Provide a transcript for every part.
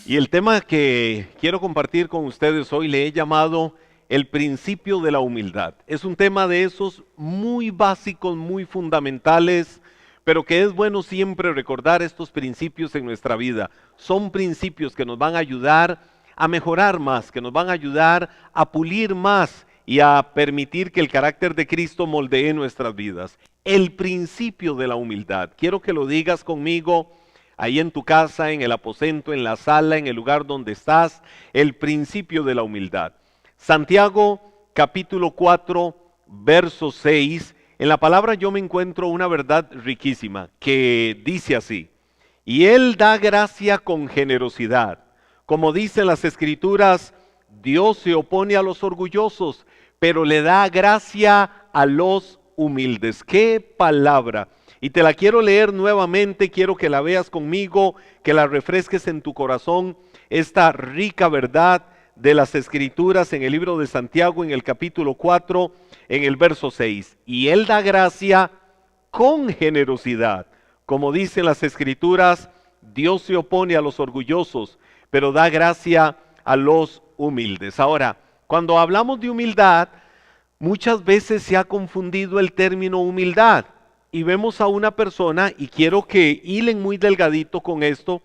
Y el tema que quiero compartir con ustedes hoy le he llamado el principio de la humildad. Es un tema de esos muy básicos, muy fundamentales, pero que es bueno siempre recordar estos principios en nuestra vida. Son principios que nos van a ayudar a mejorar más, que nos van a ayudar a pulir más y a permitir que el carácter de Cristo moldee nuestras vidas. El principio de la humildad. Quiero que lo digas conmigo ahí en tu casa, en el aposento, en la sala, en el lugar donde estás, el principio de la humildad. Santiago capítulo 4, verso 6, en la palabra yo me encuentro una verdad riquísima que dice así: y Él da gracia con generosidad. Como dicen las escrituras, Dios se opone a los orgullosos, pero le da gracia a los humildes. ¡Qué palabra! Y te la quiero leer nuevamente, quiero que la veas conmigo, que la refresques en tu corazón, esta rica verdad de las escrituras en el libro de Santiago, en el capítulo 4, en el verso 6. Y Él da gracia con generosidad. Como dicen las escrituras, Dios se opone a los orgullosos, pero da gracia a los humildes. Ahora, cuando hablamos de humildad, muchas veces se ha confundido el término humildad. Y vemos a una persona, y quiero que hilen muy delgadito con esto,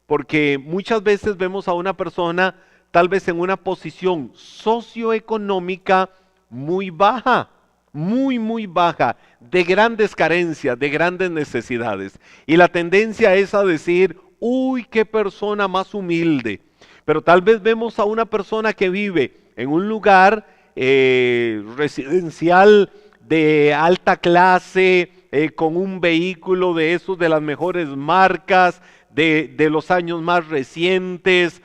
porque muchas veces vemos a una persona tal vez en una posición socioeconómica muy baja, muy baja, de grandes carencias, de grandes necesidades. Y la tendencia es a decir, uy, qué persona más humilde. Pero tal vez vemos a una persona que vive en un lugar residencial de alta clase, con un vehículo de esos de las mejores marcas, de los años más recientes.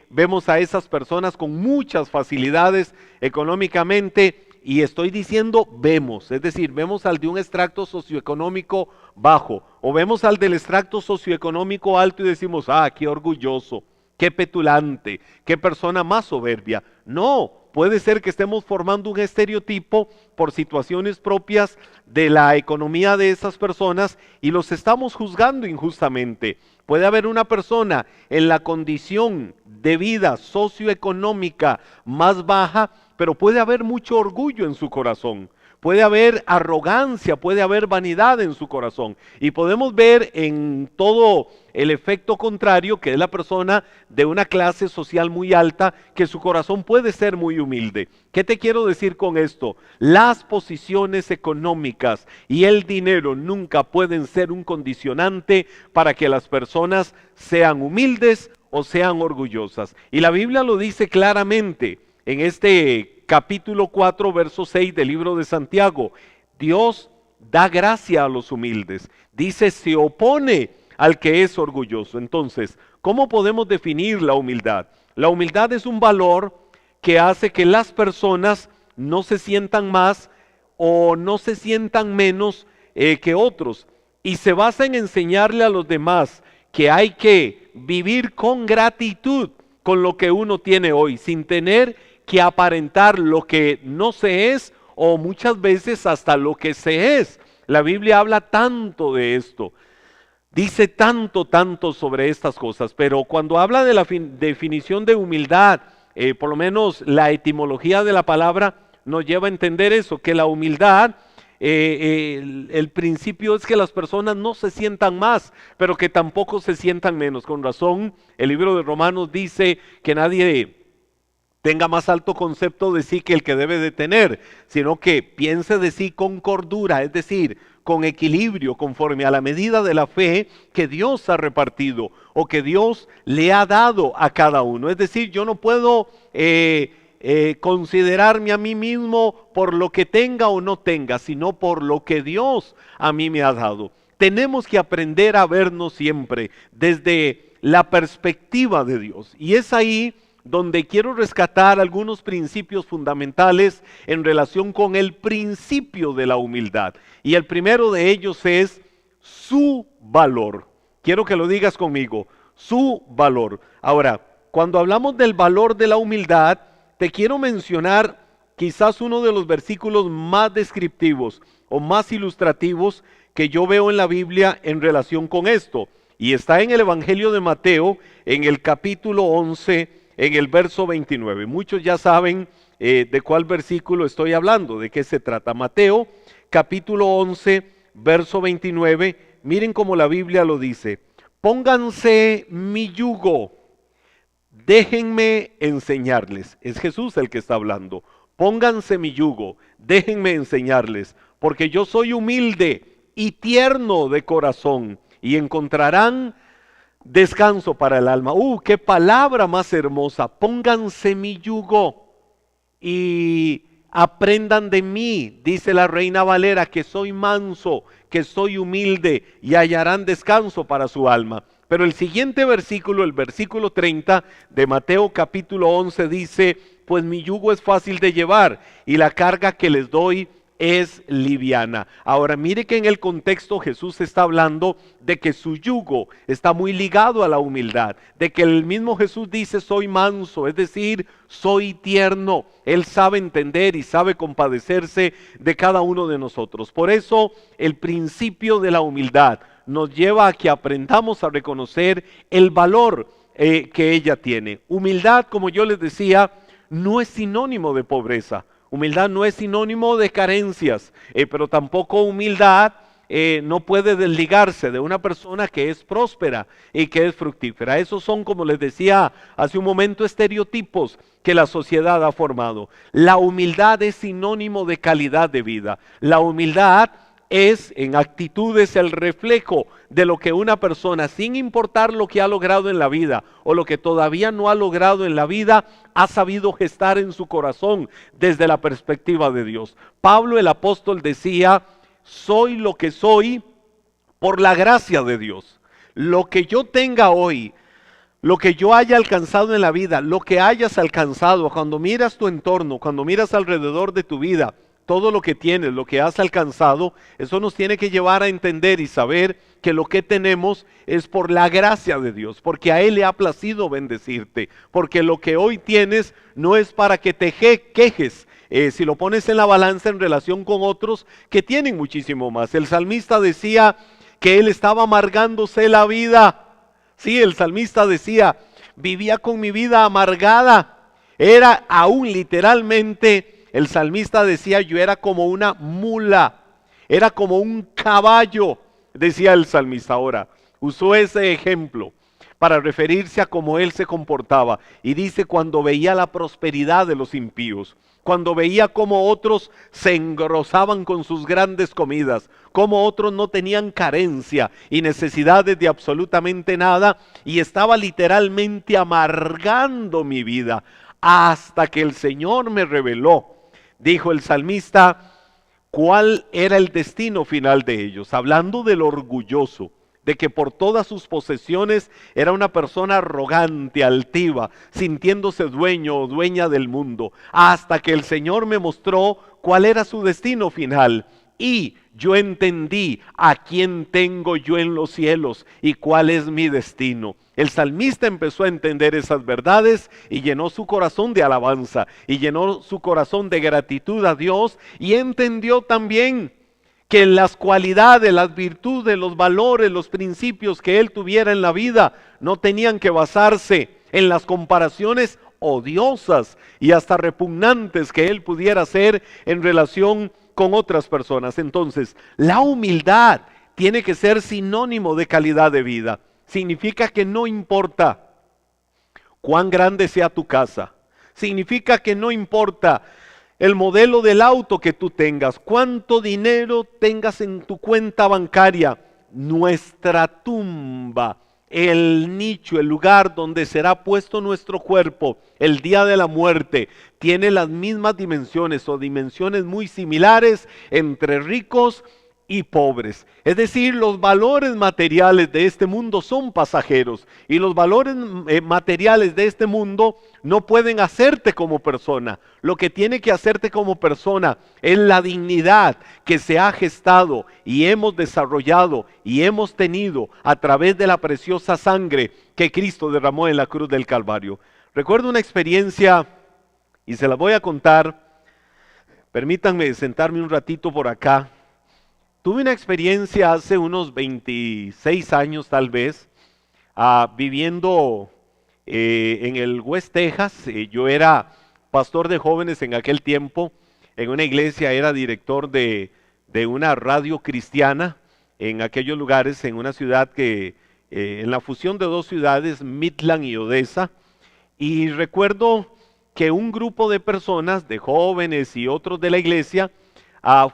Vemos a esas personas con muchas facilidades económicamente, y estoy diciendo vemos, es decir, vemos al de un extracto socioeconómico bajo, o vemos al del extracto socioeconómico alto y decimos, ah, qué orgulloso, qué petulante, qué persona más soberbia. No, puede ser que estemos formando un estereotipo por situaciones propias de la economía de esas personas y los estamos juzgando injustamente. Puede haber una persona en la condición de vida socioeconómica más baja, pero puede haber mucho orgullo en su corazón. Puede haber arrogancia, puede haber vanidad en su corazón. Y podemos ver en todo el efecto contrario, que es la persona de una clase social muy alta, que su corazón puede ser muy humilde. ¿Qué te quiero decir con esto? Las posiciones económicas y el dinero nunca pueden ser un condicionante para que las personas sean humildes o sean orgullosas. Y la Biblia lo dice claramente en este capítulo 4, verso 6 del libro de Santiago. Dios da gracia a los humildes. Dice, se opone al que es orgulloso. Entonces, ¿cómo podemos definir la humildad? La humildad es un valor que hace que las personas no se sientan más o no se sientan menos que otros. Y se basa en enseñarle a los demás que hay que vivir con gratitud con lo que uno tiene hoy, sin tener que aparentar lo que no se es, o muchas veces hasta lo que se es. La Biblia habla tanto de esto, dice tanto sobre estas cosas, pero cuando habla de la definición de humildad, por lo menos la etimología de la palabra nos lleva a entender eso, que la humildad, el principio es que las personas no se sientan más, pero que tampoco se sientan menos. Con razón, el libro de Romanos dice que nadie tenga más alto concepto de sí que el que debe de tener, sino que piense de sí con cordura, es decir, con equilibrio, conforme a la medida de la fe que Dios ha repartido o que Dios le ha dado a cada uno. Es decir, yo no puedo considerarme a mí mismo por lo que tenga o no tenga, sino por lo que Dios a mí me ha dado. Tenemos que aprender a vernos siempre desde la perspectiva de Dios, y es ahí donde quiero rescatar algunos principios fundamentales en relación con el principio de la humildad. Y el primero de ellos es su valor. Quiero que lo digas conmigo, su valor. Ahora, cuando hablamos del valor de la humildad, te quiero mencionar quizás uno de los versículos más descriptivos o más ilustrativos que yo veo en la Biblia en relación con esto. Y está en el Evangelio de Mateo, en el capítulo 11, en el verso 29. Muchos ya saben de cuál versículo estoy hablando, de qué se trata. Mateo, capítulo 11, verso 29. Miren cómo la Biblia lo dice. Pónganse mi yugo, déjenme enseñarles. Es Jesús el que está hablando. Pónganse mi yugo, déjenme enseñarles, porque yo soy humilde y tierno de corazón, y encontrarán descanso para el alma. ¡Qué palabra más hermosa! Pónganse mi yugo y aprendan de mí, dice la Reina Valera, que soy manso, que soy humilde, y hallarán descanso para su alma. Pero el siguiente versículo, el versículo 30 de Mateo capítulo 11 dice, pues mi yugo es fácil de llevar y la carga que les doy es liviana. Ahora mire que en el contexto Jesús está hablando de que su yugo está muy ligado a la humildad, de que el mismo Jesús dice soy manso, es decir, soy tierno. Él sabe entender y sabe compadecerse de cada uno de nosotros. Por eso el principio de la humildad nos lleva a que aprendamos a reconocer el valor que ella tiene. Humildad, como yo les decía, no es sinónimo de pobreza. Humildad no es sinónimo de carencias, pero tampoco humildad no puede desligarse de una persona que es próspera y que es fructífera. Esos son, como les decía hace un momento, estereotipos que la sociedad ha formado. La humildad es sinónimo de calidad de vida. La humildad es en actitudes el reflejo de lo que una persona, sin importar lo que ha logrado en la vida o lo que todavía no ha logrado en la vida, ha sabido gestar en su corazón desde la perspectiva de Dios. Pablo el apóstol decía, soy lo que soy por la gracia de Dios. Lo que yo tenga hoy, lo que yo haya alcanzado en la vida, lo que hayas alcanzado, cuando miras tu entorno, cuando miras alrededor de tu vida, todo lo que tienes, lo que has alcanzado, eso nos tiene que llevar a entender y saber que lo que tenemos es por la gracia de Dios, porque a Él le ha placido bendecirte, porque lo que hoy tienes no es para que te quejes, si lo pones en la balanza en relación con otros que tienen muchísimo más. El salmista decía que él estaba amargándose la vida. Sí, el salmista decía, vivía con mi vida amargada. Era aún literalmente... El salmista decía, yo era como una mula, era como un caballo, decía el salmista. Ahora, usó ese ejemplo para referirse a cómo él se comportaba. Y dice, cuando veía la prosperidad de los impíos, cuando veía cómo otros se engrosaban con sus grandes comidas, cómo otros no tenían carencia y necesidades de absolutamente nada, y estaba literalmente amargando mi vida, hasta que el Señor me reveló. Dijo el salmista, ¿cuál era el destino final de ellos? Hablando del orgulloso, de que por todas sus posesiones era una persona arrogante, altiva, sintiéndose dueño o dueña del mundo, hasta que el Señor me mostró cuál era su destino final. Y yo entendí a quién tengo yo en los cielos y cuál es mi destino. El salmista empezó a entender esas verdades y llenó su corazón de alabanza y llenó su corazón de gratitud a Dios, y entendió también que las cualidades, las virtudes, los valores, los principios que él tuviera en la vida no tenían que basarse en las comparaciones odiosas y hasta repugnantes que él pudiera hacer en relación con otras personas. Entonces, la humildad tiene que ser sinónimo de calidad de vida. Significa que no importa cuán grande sea tu casa. Significa que no importa el modelo del auto que tú tengas, cuánto dinero tengas en tu cuenta bancaria. Nuestra tumba, el nicho, el lugar donde será puesto nuestro cuerpo el día de la muerte, tiene las mismas dimensiones o dimensiones muy similares entre ricos y pobres. Es decir, los valores materiales de este mundo son pasajeros y los valores materiales de este mundo no pueden hacerte como persona. Lo que tiene que hacerte como persona es la dignidad que se ha gestado y hemos desarrollado y hemos tenido a través de la preciosa sangre que Cristo derramó en la cruz del Calvario. Recuerdo una experiencia y se la voy a contar. Permítanme sentarme un ratito por acá. Tuve una experiencia hace unos 26 años tal vez, viviendo en el West Texas. Yo era pastor de jóvenes en aquel tiempo, en una iglesia, era director de una radio cristiana en aquellos lugares, en una ciudad que, en la fusión de dos ciudades, Midland y Odessa. Y recuerdo que un grupo de personas, de jóvenes y otros de la iglesia,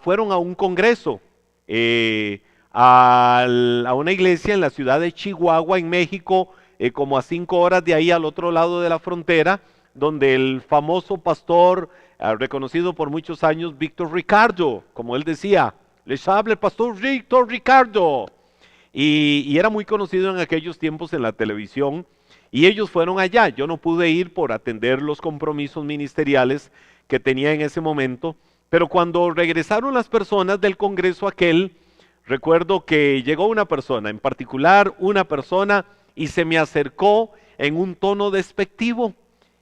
fueron a un congreso, a una iglesia en la ciudad de Chihuahua, en México, como a 5 horas de ahí al otro lado de la frontera, donde el famoso pastor, reconocido por muchos años, Víctor Ricardo, como él decía, les habla el pastor Víctor Ricardo. Y era muy conocido en aquellos tiempos en la televisión, y ellos fueron allá. Yo no pude ir por atender los compromisos ministeriales que tenía en ese momento, pero cuando regresaron las personas del congreso aquel, recuerdo que llegó una persona, en particular una persona, y se me acercó en un tono despectivo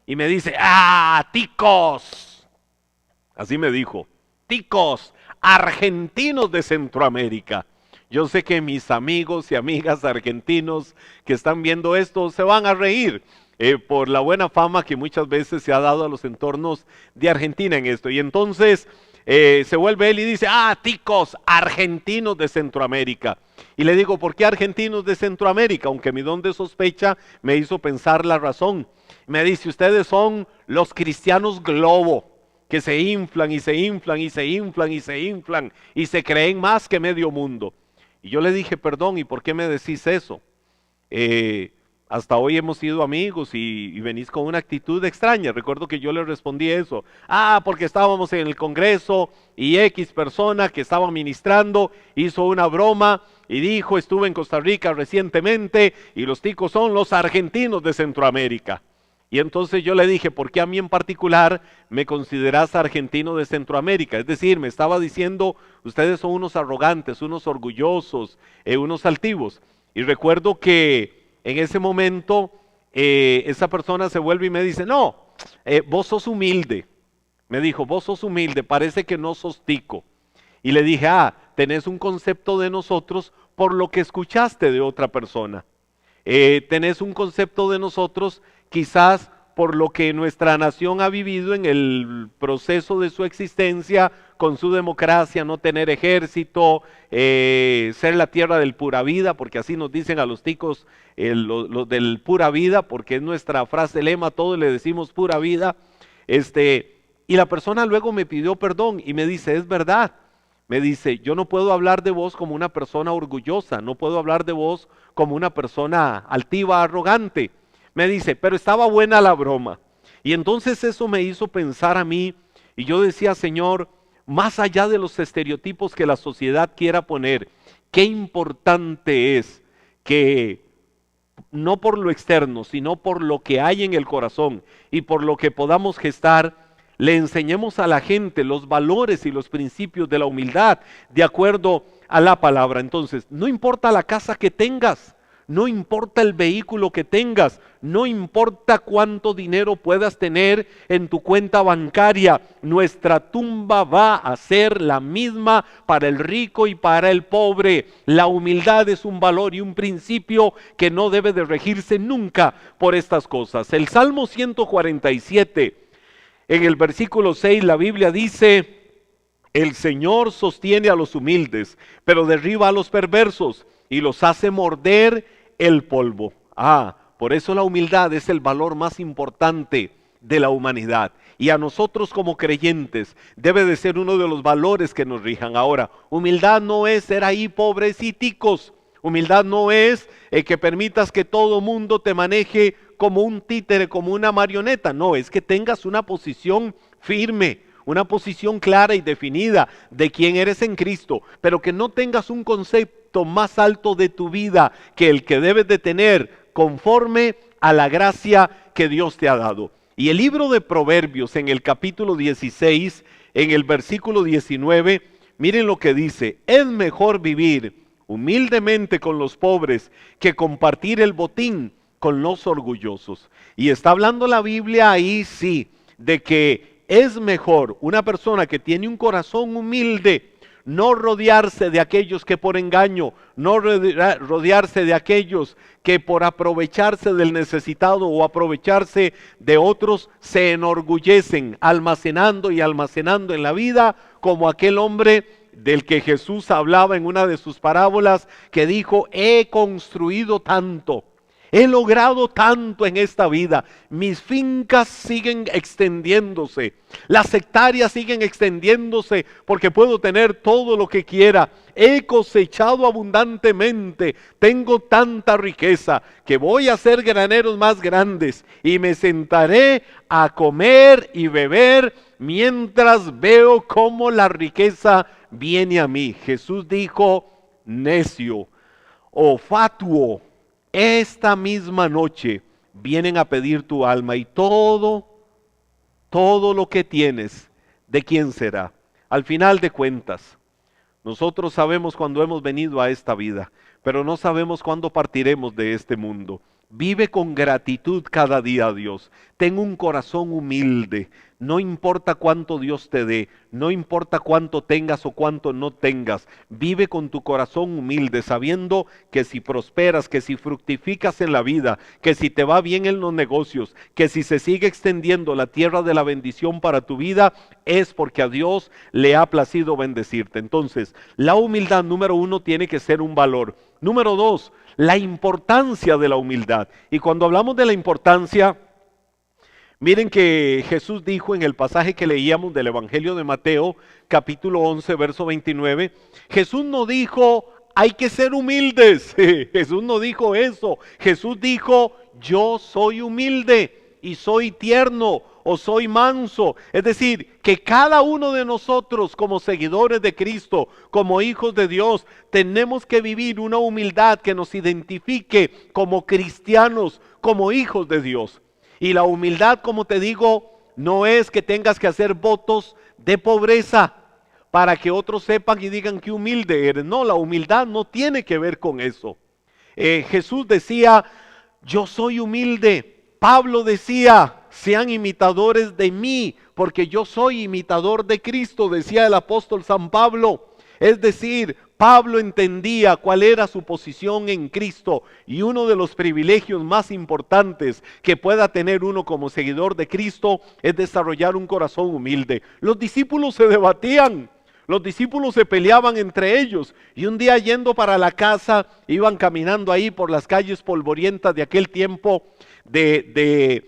y me dice: ticos, así me dijo, ticos, argentinos de Centroamérica. Yo sé que mis amigos y amigas argentinos que están viendo esto se van a reír por la buena fama que muchas veces se ha dado a los entornos de Argentina en esto. Y entonces se vuelve él y dice: ticos, argentinos de Centroamérica. Y le digo: ¿por qué argentinos de Centroamérica? Aunque mi don de sospecha me hizo pensar la razón. Me dice: ustedes son los cristianos globo, que se inflan y se inflan y se inflan y se inflan y se creen más que medio mundo. Y yo le dije: perdón, ¿y por qué me decís eso? Hasta hoy hemos sido amigos y venís con una actitud extraña. Recuerdo que yo le respondí eso. Porque estábamos en el congreso y X persona que estaba ministrando hizo una broma y dijo: estuve en Costa Rica recientemente y los ticos son los argentinos de Centroamérica. Y entonces yo le dije: ¿por qué a mí en particular me considerás argentino de Centroamérica? Es decir, me estaba diciendo: ustedes son unos arrogantes, unos orgullosos, unos altivos. Y recuerdo que en ese momento esa persona se vuelve y me dice: no, vos sos humilde. Me dijo: vos sos humilde, parece que no sos tico. Y le dije: tenés un concepto de nosotros por lo que escuchaste de otra persona. Tenés un concepto de nosotros quizás por lo que nuestra nación ha vivido en el proceso de su existencia, con su democracia, no tener ejército, ser la tierra del pura vida, porque así nos dicen a los ticos, los del pura vida, porque es nuestra frase lema, todos le decimos pura vida. Y la persona luego me pidió perdón y me dice: es verdad. Me dice: yo no puedo hablar de vos como una persona orgullosa, no puedo hablar de vos como una persona altiva, arrogante. Me dice: pero estaba buena la broma. Y entonces eso me hizo pensar a mí, y yo decía: Señor, más allá de los estereotipos que la sociedad quiera poner, qué importante es que no por lo externo, sino por lo que hay en el corazón y por lo que podamos gestar, le enseñemos a la gente los valores y los principios de la humildad de acuerdo a la palabra. Entonces, no importa la casa que tengas, no importa el vehículo que tengas, no importa cuánto dinero puedas tener en tu cuenta bancaria, nuestra tumba va a ser la misma para el rico y para el pobre. La humildad es un valor y un principio que no debe de regirse nunca por estas cosas. El Salmo 147, en el versículo 6, la Biblia dice: el Señor sostiene a los humildes, pero derriba a los perversos y los hace morder el polvo. Por eso la humildad es el valor más importante de la humanidad. Y a nosotros como creyentes debe de ser uno de los valores que nos rijan. Ahora, humildad no es ser ahí pobreciticos. Humildad no es que permitas que todo mundo te maneje como un títere, como una marioneta. No, es que tengas una posición firme, una posición clara y definida de quién eres en Cristo, pero que no tengas un concepto más alto de tu vida que el que debes de tener conforme a la gracia que Dios te ha dado. Y el libro de Proverbios, en el capítulo 16, en el versículo 19, miren lo que dice: es mejor vivir humildemente con los pobres que compartir el botín con los orgullosos. Y está hablando la Biblia ahí, sí, de que es mejor una persona que tiene un corazón humilde, no rodearse de aquellos que por engaño, no rodearse de aquellos que por aprovecharse del necesitado o aprovecharse de otros se enorgullecen, almacenando y almacenando en la vida, como aquel hombre del que Jesús hablaba en una de sus parábolas, que dijo: he construido tanto, he logrado tanto en esta vida, mis fincas siguen extendiéndose, las hectáreas siguen extendiéndose porque puedo tener todo lo que quiera, he cosechado abundantemente, tengo tanta riqueza que voy a hacer graneros más grandes y me sentaré a comer y beber mientras veo cómo la riqueza viene a mí. Jesús dijo: necio o fatuo, esta misma noche vienen a pedir tu alma y todo lo que tienes, ¿de quién será? Al final de cuentas, nosotros sabemos cuándo hemos venido a esta vida, pero no sabemos cuándo partiremos de este mundo. Vive con gratitud cada día a Dios. Ten un corazón humilde. No importa cuánto Dios te dé, no importa cuánto tengas o cuánto no tengas. Vive con tu corazón humilde, sabiendo que si prosperas, que si fructificas en la vida, que si te va bien en los negocios, que si se sigue extendiendo la tierra de la bendición para tu vida, es porque a Dios le ha placido bendecirte. Entonces, la humildad, número 1, tiene que ser un valor. Número 2, la importancia de la humildad. Y cuando hablamos de la importancia, miren que Jesús dijo en el pasaje que leíamos del Evangelio de Mateo, capítulo 11, verso 29, Jesús no dijo: hay que ser humildes. Jesús no dijo eso. Jesús dijo: yo soy humilde y soy tierno o soy manso. Es decir, que cada uno de nosotros como seguidores de Cristo, como hijos de Dios, tenemos que vivir una humildad que nos identifique como cristianos, como hijos de Dios. Y la humildad, como te digo, no es que tengas que hacer votos de pobreza para que otros sepan y digan qué humilde eres. No, la humildad no tiene que ver con eso. Jesús decía: yo soy humilde. Pablo decía: sean imitadores de mí, porque yo soy imitador de Cristo, decía el apóstol San Pablo. Es decir, Pablo entendía cuál era su posición en Cristo, y uno de los privilegios más importantes que pueda tener uno como seguidor de Cristo es desarrollar un corazón humilde. Los discípulos se debatían, los discípulos se peleaban entre ellos, y un día yendo para la casa, iban caminando ahí por las calles polvorientas de aquel tiempo de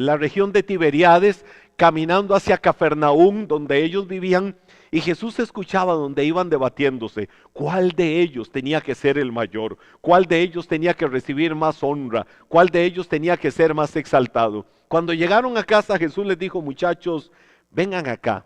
la región de Tiberíades, caminando hacia Cafarnaúm, donde ellos vivían. Y Jesús escuchaba donde iban debatiéndose cuál de ellos tenía que ser el mayor, cuál de ellos tenía que recibir más honra, cuál de ellos tenía que ser más exaltado. Cuando llegaron a casa, Jesús les dijo: muchachos, vengan acá.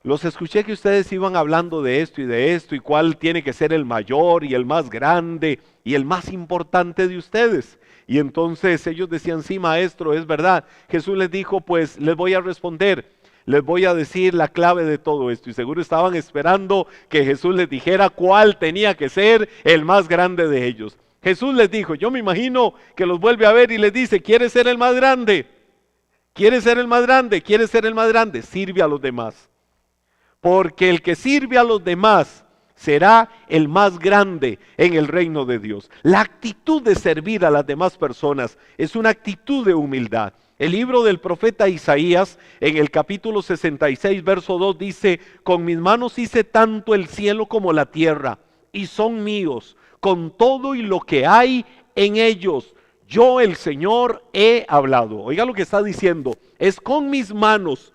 Los escuché que ustedes iban hablando de esto y cuál tiene que ser el mayor y el más grande y el más importante de ustedes. Y entonces ellos decían: sí, maestro, es verdad. Jesús les dijo: pues les voy a responder. Les voy a decir la clave de todo esto. Y seguro estaban esperando que Jesús les dijera cuál tenía que ser el más grande de ellos. Jesús les dijo, yo me imagino que los vuelve a ver y les dice: ¿quieres ser el más grande? ¿Quieres ser el más grande? ¿Quieres ser el más grande? Sirve a los demás. Porque el que sirve a los demás será el más grande en el reino de Dios. La actitud de servir a las demás personas es una actitud de humildad. El libro del profeta Isaías, en el capítulo 66, verso 2, dice: con mis manos hice tanto el cielo como la tierra, y son míos, con todo y lo que hay en ellos. Yo, el Señor, he hablado. Oiga lo que está diciendo: es con mis manos,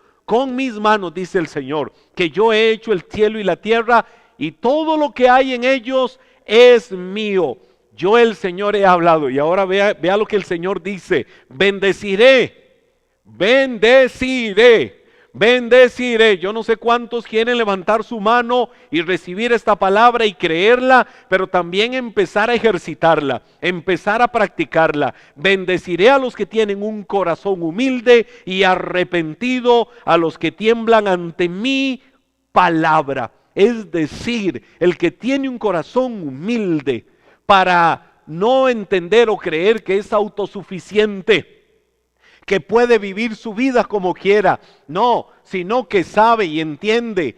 dice el Señor, que yo he hecho el cielo y la tierra, y todo lo que hay en ellos es mío. Yo, el Señor, he hablado. Y ahora vea lo que el Señor dice: bendeciré. Yo no sé cuántos quieren levantar su mano y recibir esta palabra y creerla, pero también empezar a ejercitarla, empezar a practicarla. Bendeciré a los que tienen un corazón humilde y arrepentido, a los que tiemblan ante mi palabra. Es decir, el que tiene un corazón humilde para no entender o creer que es autosuficiente, que puede vivir su vida como quiera, no, sino que sabe y entiende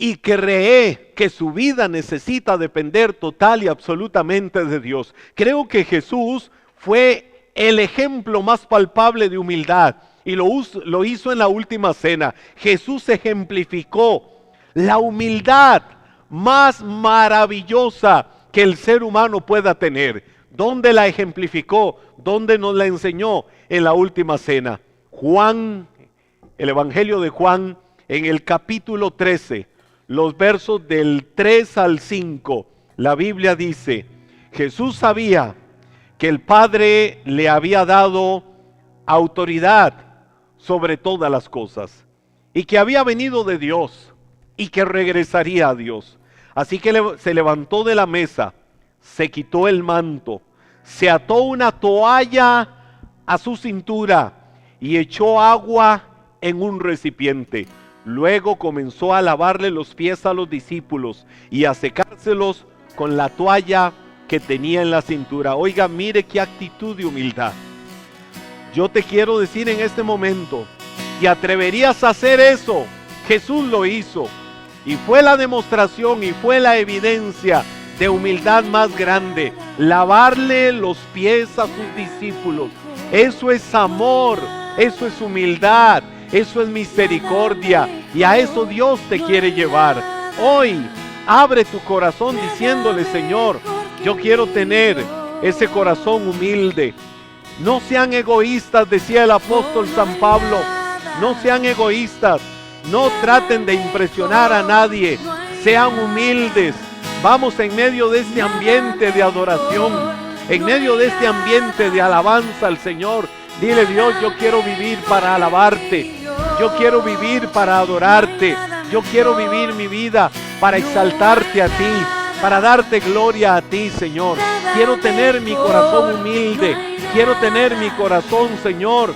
y cree que su vida necesita depender total y absolutamente de Dios. Creo que Jesús fue el ejemplo más palpable de humildad y lo hizo en la última cena. Jesús ejemplificó la humildad más maravillosa que el ser humano pueda tener. ¿Dónde la ejemplificó? ¿Dónde nos la enseñó? En la última cena. Juan, el Evangelio de Juan, en el capítulo 13, los versos del 3 al 5, la Biblia dice: Jesús sabía que el Padre le había dado autoridad sobre todas las cosas y que había venido de Dios y que regresaría a Dios. Así que se levantó de la mesa, se quitó el manto, se ató una toalla a su cintura y echó agua en un recipiente. Luego comenzó a lavarle los pies a los discípulos y a secárselos con la toalla que tenía en la cintura. Oiga, mire qué actitud de humildad. Yo te quiero decir en este momento, ¿te atreverías a hacer eso? Jesús lo hizo y fue la demostración y fue la evidencia de humildad más grande. Lavarle los pies a sus discípulos. Eso es amor, eso es humildad, eso es misericordia, y a eso Dios te quiere llevar. Hoy abre tu corazón diciéndole: Señor, yo quiero tener ese corazón humilde. No sean egoístas, decía el apóstol San Pablo. No sean egoístas, no traten de impresionar a nadie, sean humildes. Vamos, en medio de este ambiente de adoración, en medio de este ambiente de alabanza al Señor, dile: Dios, yo quiero vivir para alabarte, yo quiero vivir para adorarte, yo quiero vivir mi vida para exaltarte a ti, para darte gloria a ti, Señor. Quiero tener mi corazón humilde, quiero tener mi corazón, Señor,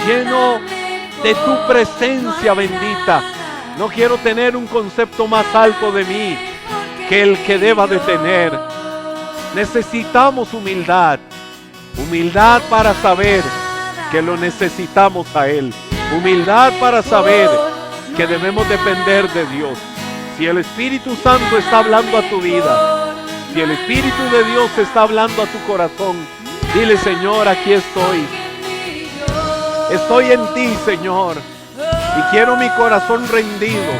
lleno de tu presencia bendita. No quiero tener un concepto más alto de mí que el que deba de tener. Necesitamos humildad, humildad para saber que lo necesitamos a Él, humildad para saber que debemos depender de Dios. Si el Espíritu Santo está hablando a tu vida, si el Espíritu de Dios está hablando a tu corazón, dile: Señor, aquí estoy. Estoy en ti, Señor, y quiero mi corazón rendido,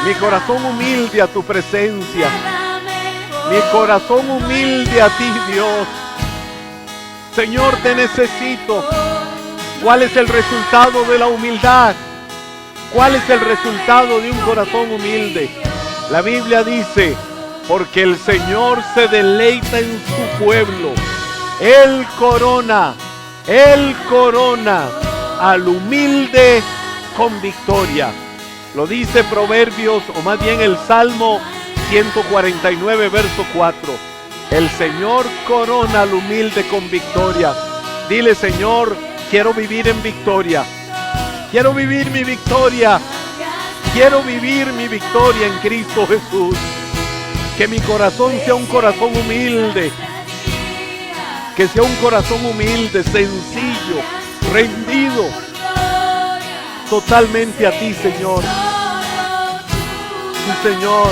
mi corazón humilde a tu presencia, mi corazón humilde a ti, Dios. Señor, te necesito. ¿Cuál es el resultado de la humildad? ¿Cuál es el resultado de un corazón humilde? La Biblia dice: porque el Señor se deleita en su pueblo. Él corona al humilde con victoria. Lo dice Proverbios, o más bien el Salmo 149, verso 4. El Señor corona al humilde con victoria. Dile: Señor, quiero vivir en victoria. Quiero vivir mi victoria. Quiero vivir mi victoria en Cristo Jesús. Que mi corazón sea un corazón humilde. Que sea un corazón humilde, sencillo, rendido totalmente a ti, Señor. Sí, Señor.